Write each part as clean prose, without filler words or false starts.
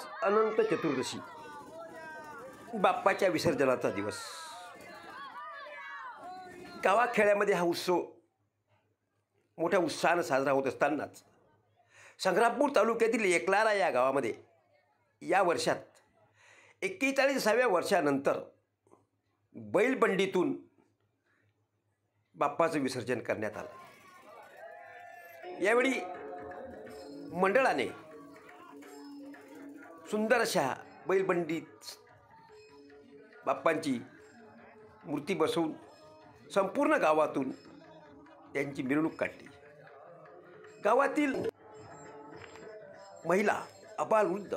आज अनंत चतुर्दशी, बाप्पाच्या विसर्जनाचा दिवस. गावाखेड्यामध्ये हा उत्सव मोठ्या उत्साहानं साजरा होत असतानाच संग्रामपूर तालुक्यातील एकलारा या गावामध्ये या वर्षात 41व्या वर्षानंतर बैलबंडीतून बाप्पाचं विसर्जन करण्यात आलं. यावेळी मंडळाने सुंदर अशा बैलबंडीत बाप्पांची मूर्ती बसवून संपूर्ण गावातून त्यांची मिरवणूक काढली. गावातील महिला, अबालवृद्ध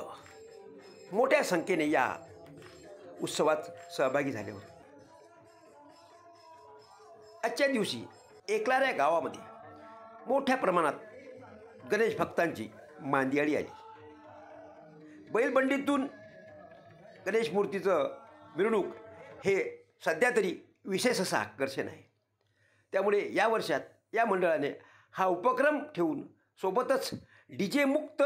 मोठ्या संख्येने या उत्सवात सहभागी झाले होते. आजच्या दिवशी एकलारा गावामध्ये मोठ्या प्रमाणात गणेश भक्तांची मांदियाळी आली. बैलबंडीतून गणेश मूर्तीचं मिरवणूक हे सध्या तरी विशेष असं आकर्षण आहे. त्यामुळे या वर्षात या मंडळाने हा उपक्रम ठेवून सोबतच DJ मुक्त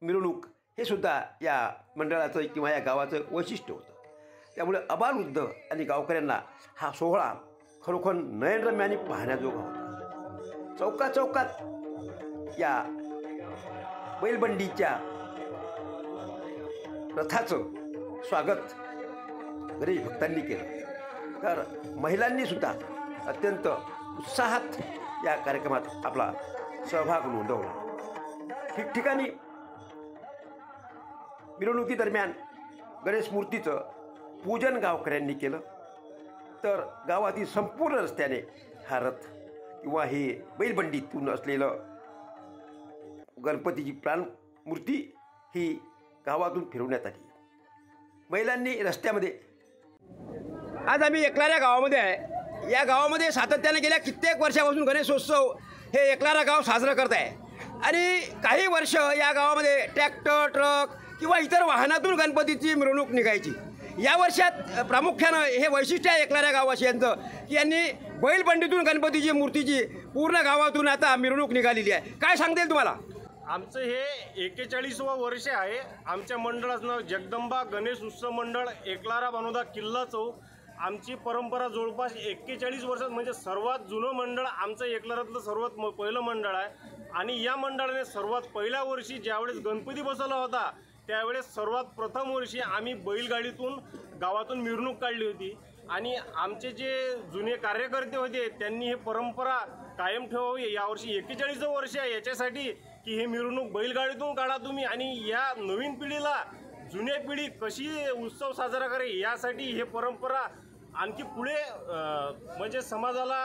मिरवणूक हे सुद्धा या मंडळाचं किंवा या गावाचं वैशिष्ट्य होतं. त्यामुळे अबालवृद्ध आणि गावकऱ्यांना हा सोहळा खरोखर नयनरम्य पाहण्याजोगा होता. चौकाचौकात या बैलबंडीच्या रथाचं स्वागत गणेश भक्तांनी केलं, तर महिलांनी सुद्धा अत्यंत उत्साहात या कार्यक्रमात आपला सहभाग नोंदवला. ठिकठिकाणी मिरवणुकीदरम्यान गणेश मूर्तीचं पूजन गावकऱ्यांनी केलं, तर गावातील संपूर्ण रस्त्याने हा रथ किंवा हे बैलबंडीतून असलेलं गणपतीची प्राणमूर्ती ही गावातून फिरवण्यात आली. महिलांनी रस्त्यामध्ये, आज आम्ही एकलारा गावामध्ये आहे. या गावामध्ये सातत्याने गेल्या कित्येक वर्षापासून गणेशोत्सव हे एकलारा गाव साजरं करत आहे. आणि काही वर्ष या गावामध्ये ट्रॅक्टर, ट्रक किंवा इतर वाहनातून गणपतीची मिरवणूक निघायची. या वर्षात प्रामुख्यानं हे वैशिष्ट्य आहे एकलारा गाववासियांचं की यांनी बैलबंडीतून गणपतीची मूर्तीची पूर्ण गावातून आता मिरवणूक निघालेली आहे. काय सांगता येईल तुम्हाला? आमचं हे 41वं वर्ष आहे. आमच्या मंडळाचं नाव जगदंबा गणेश उत्सव मंडळ, एकलारा बनोदा, किल्ला चौक. आमची परंपरा जवळपास 41 वर्षात, म्हणजे सर्वात जुनं मंडळ आमचं एकलारातलं सर्वात पहिलं मंडळ आहे. आणि या मंडळाने सर्वात पहिल्या वर्षी ज्यावेळेस गणपती बसवला होता त्यावेळेस सर्वात प्रथम वर्षी आम्ही बैलगाडीतून गावातून मिरवणूक काढली होती. आणि आमचे जे जुने कार्यकर्ते होते त्यांनी हे परंपरा कायम ठेवावी. यावर्षी 41वं वर्ष आहे याच्यासाठी की हे मिरवणूक बैलगाडीतून काढा तुम्ही, आणि या नवीन पिढीला जुन्या पिढी कशी उत्सव साजरा करे यासाठी हे परंपरा आणखी पुढे म्हणजे समाजाला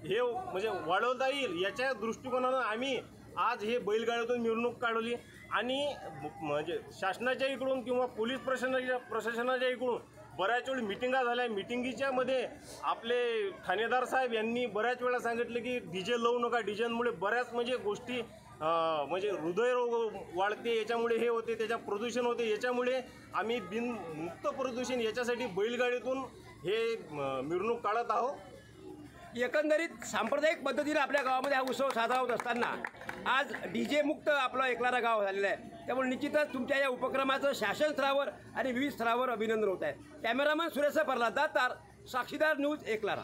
हे म्हणजे वाढवता येईल याच्या दृष्टिकोनानं आम्ही आज हे बैलगाडीतून मिरवणूक काढवली. आणि म्हणजे शासनाच्या इकडून किंवा पोलीस प्रशासनाच्या इकडून बऱ्याच वेळी मिटिंगा झाल्या. मिटिंगीच्यामध्ये आपले ठाणेदार साहेब यांनी बऱ्याच वेळा सांगितलं की DJ लावू नका, DJमुळे बऱ्याच म्हणजे गोष्टी म्हणजे हृदयरोग वाढते, याच्यामुळे हे होते, त्याच्या प्रदूषण होते. याच्यामुळे आम्ही बिनमुक्त प्रदूषण याच्यासाठी बैलगाडीतून हे मिरवणूक काढत आहोत. एकंदरीत सांप्रदायिक पद्धतीने आपल्या गावामध्ये हा उत्सव साजरा होत असताना आज DJ मुक्त आपलं एकलारा गाव झालेलं आहे. त्यामुळे निश्चितच तुमच्या या उपक्रमाचं शासन स्तरावर आणि विविध स्तरावर अभिनंदन होत आहे. कॅमेरामन सुरेश प्रल्हाद दातार, साक्षीदार न्यूज, एकलारा.